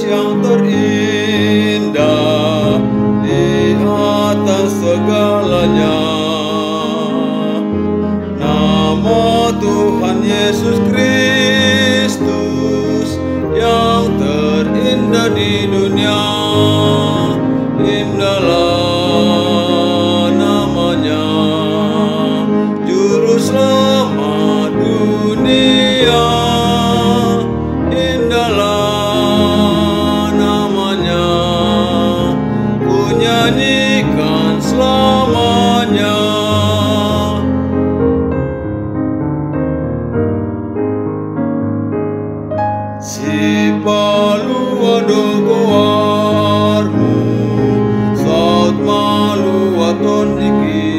yang terindah di atas segalanya. Nama Tuhan Yesus Kristus yang terindah di dunia, indahlah namanya, juru selamat dunia, indahlah namanya, ku nyanyikan selamanya. Si palua dogoarmu saut malua tondiki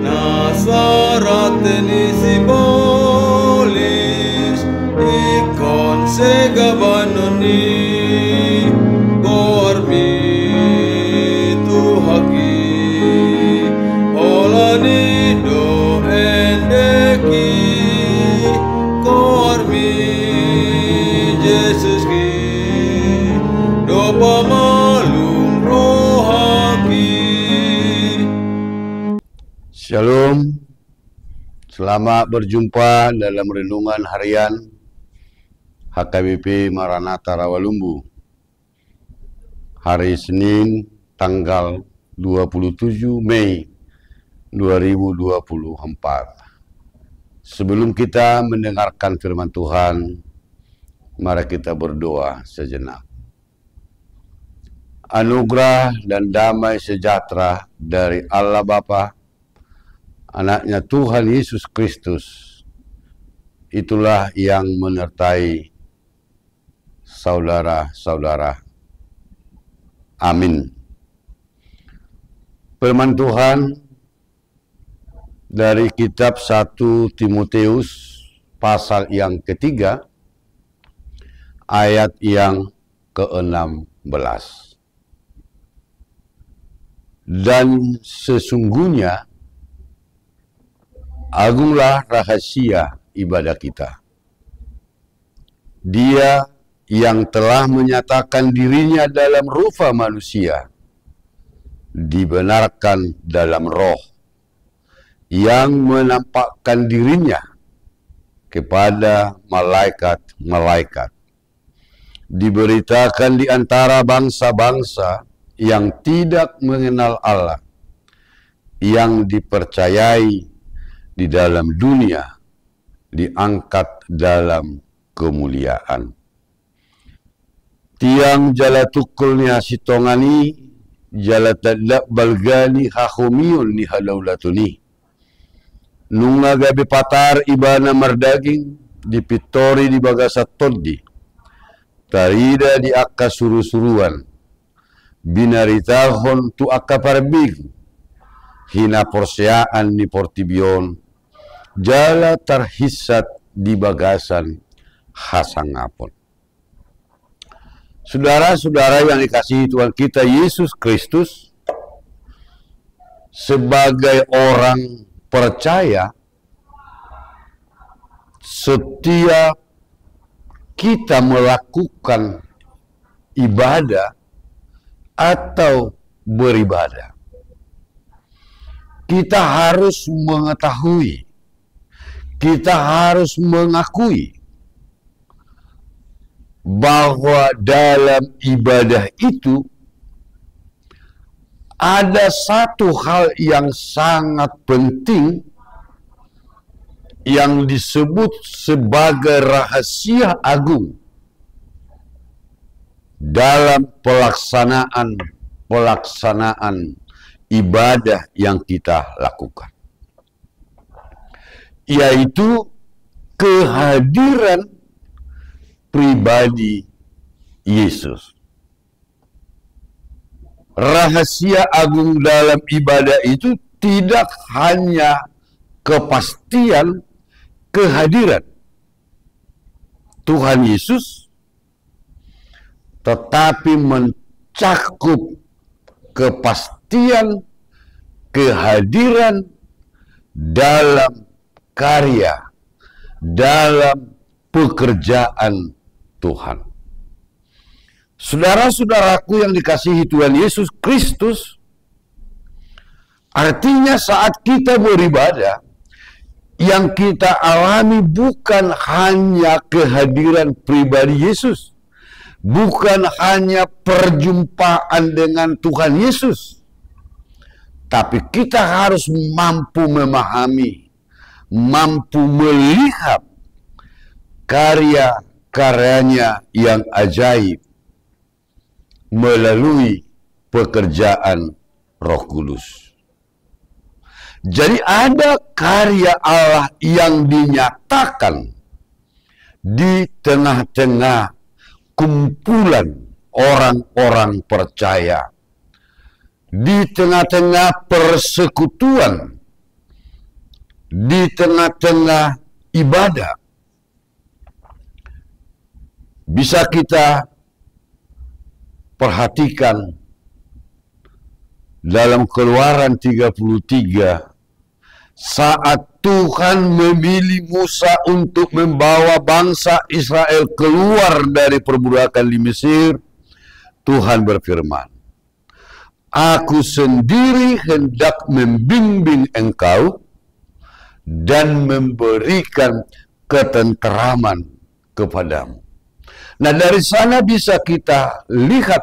Nasarat tenisi bolis ikon segabanoni gormi tuhaki olani do endeki kormi Yesus ki dopa malum rohaki. Shalom, selamat berjumpa dalam renungan harian HKBP Maranatha Rawalumbu. Hari Senin tanggal 27 Mei 2024. Sebelum kita mendengarkan firman Tuhan, mari kita berdoa sejenak. Anugerah dan damai sejahtera dari Allah Bapa, Anaknya Tuhan Yesus Kristus, itulah yang menyertai saudara-saudara. Amin. Firman Tuhan dari kitab 1 Timotius pasal yang ketiga, ayat yang ke-16. Dan sesungguhnya agunglah rahasia ibadah kita. Dia yang telah menyatakan dirinya dalam rupa manusia, dibenarkan dalam roh, yang menampakkan dirinya kepada malaikat-malaikat, diberitakan di antara bangsa-bangsa yang tidak mengenal Allah, yang dipercayai di dalam dunia, diangkat dalam kemuliaan. Tiang jala tukulnya sitongani, jala tadlak balgani hahumiun ni halaulatuni. Nunga gabi patar ibana mardaging, dipitori di bagasa toddi, tarida di akka suru-suruan, binaritahon tu akka parbig, hina porseaan ni portibion, jala terhisat di bagasan hasangapon. Saudara-saudara yang dikasihi Tuhan kita Yesus Kristus, sebagai orang percaya, setiap kita melakukan ibadah atau beribadah, kita harus mengetahui, kita harus mengakui bahwa dalam ibadah itu ada satu hal yang sangat penting yang disebut sebagai rahasia agung dalam pelaksanaan ibadah yang kita lakukan, yaitu kehadiran pribadi Yesus. Rahasia agung dalam ibadah itu tidak hanya kepastian kehadiran Tuhan Yesus, tetapi mencakup kepastian kehadiran dalam karya, dalam pekerjaan Tuhan. Saudara-saudaraku yang dikasihi Tuhan Yesus Kristus, artinya saat kita beribadah, yang kita alami bukan hanya kehadiran pribadi Yesus, bukan hanya perjumpaan dengan Tuhan Yesus, tapi kita harus mampu memahami, mampu melihat karya-karyanya yang ajaib melalui pekerjaan Roh Kudus. Jadi ada karya Allah yang dinyatakan di tengah-tengah kumpulan orang-orang percaya, di tengah-tengah persekutuan, di tengah-tengah ibadah. Bisa kita perhatikan dalam Keluaran 33, saat Tuhan memilih Musa untuk membawa bangsa Israel keluar dari perbudakan di Mesir, Tuhan berfirman, "Aku sendiri hendak membimbing engkau dan memberikan ketenteraman kepadamu." Nah, dari sana bisa kita lihat,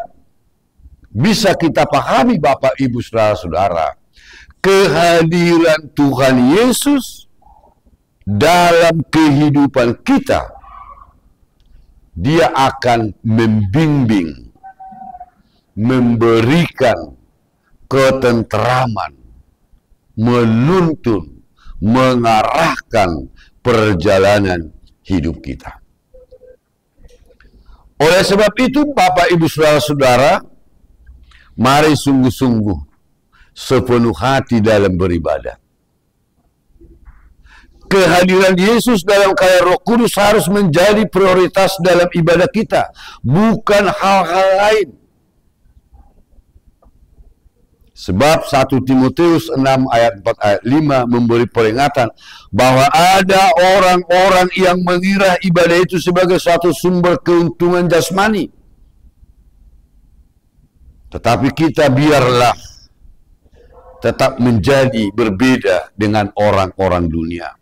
bisa kita pahami Bapak Ibu Saudara-saudara, kehadiran Tuhan Yesus dalam kehidupan kita. Dia akan membimbing, memberikan ketenteraman, menuntun, mengarahkan perjalanan hidup kita. Oleh sebab itu, Bapak Ibu Saudara-saudara, mari sungguh-sungguh sepenuh hati dalam beribadah. Kehadiran Yesus dalam karya Roh Kudus harus menjadi prioritas dalam ibadah kita, bukan hal-hal lain. Sebab 1 Timotius 6 ayat 4 ayat 5 memberi peringatan bahwa ada orang-orang yang mengira ibadah itu sebagai suatu sumber keuntungan jasmani. Tetapi kita biarlah tetap menjadi berbeda dengan orang-orang dunia.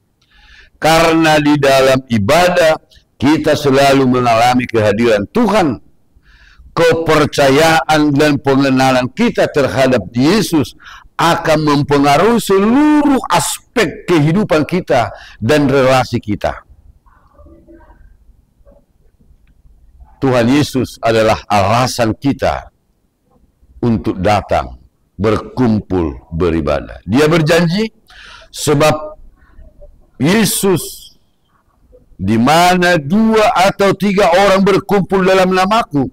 Karena di dalam ibadah kita selalu mengalami kehadiran Tuhan. Kepercayaan dan pengenalan kita terhadap Yesus akan mempengaruhi seluruh aspek kehidupan kita dan relasi kita. Tuhan Yesus adalah alasan kita untuk datang, berkumpul, beribadah. Dia berjanji, sebab Yesus, di mana 2 atau 3 orang berkumpul dalam namaku,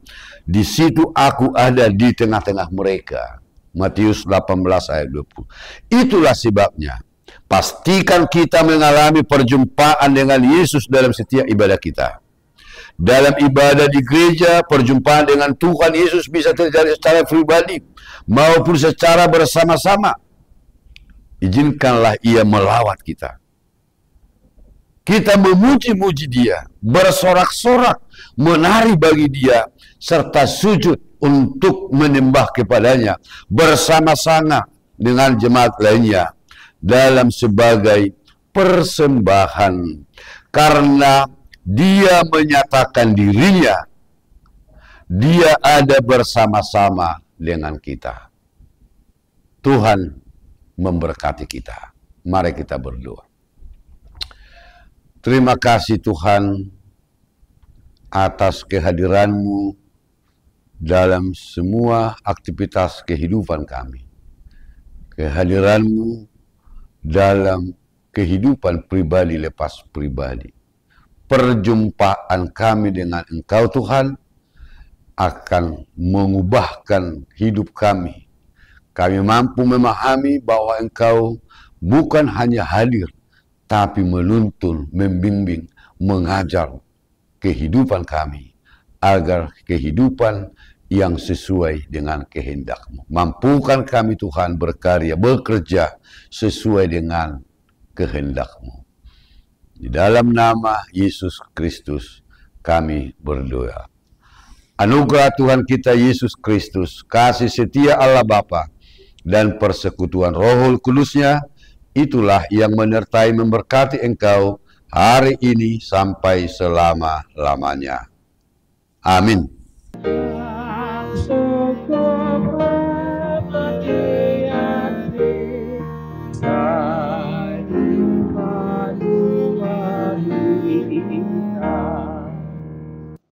di situ aku ada di tengah-tengah mereka. Matius 18 ayat 20. Itulah sebabnya, pastikan kita mengalami perjumpaan dengan Yesus dalam setiap ibadah kita. Dalam ibadah di gereja, perjumpaan dengan Tuhan Yesus bisa terjadi secara pribadi maupun secara bersama-sama. Izinkanlah Ia melawat kita. Kita memuji-muji Dia, bersorak-sorak, menari bagi Dia, serta sujud untuk menyembah kepadanya bersama-sama dengan jemaat lainnya dalam sebagai persembahan. Karena Dia menyatakan dirinya, Dia ada bersama-sama dengan kita. Tuhan memberkati kita. Mari kita berdoa. Terima kasih Tuhan atas kehadiran-Mu dalam semua aktivitas kehidupan kami. Kehadiran-Mu dalam kehidupan pribadi lepas pribadi. Perjumpaan kami dengan Engkau Tuhan akan mengubahkan hidup kami. Kami mampu memahami bahwa Engkau bukan hanya hadir, tapi menuntun, membimbing, mengajar kehidupan kami, agar kehidupan yang sesuai dengan kehendak-Mu. Mampukan kami Tuhan berkarya, bekerja sesuai dengan kehendak-Mu. Di dalam nama Yesus Kristus kami berdoa. Anugerah Tuhan kita Yesus Kristus, kasih setia Allah Bapa, dan persekutuan Roh Kudusnya, itulah yang menyertai memberkati engkau hari ini sampai selama-lamanya. Amin.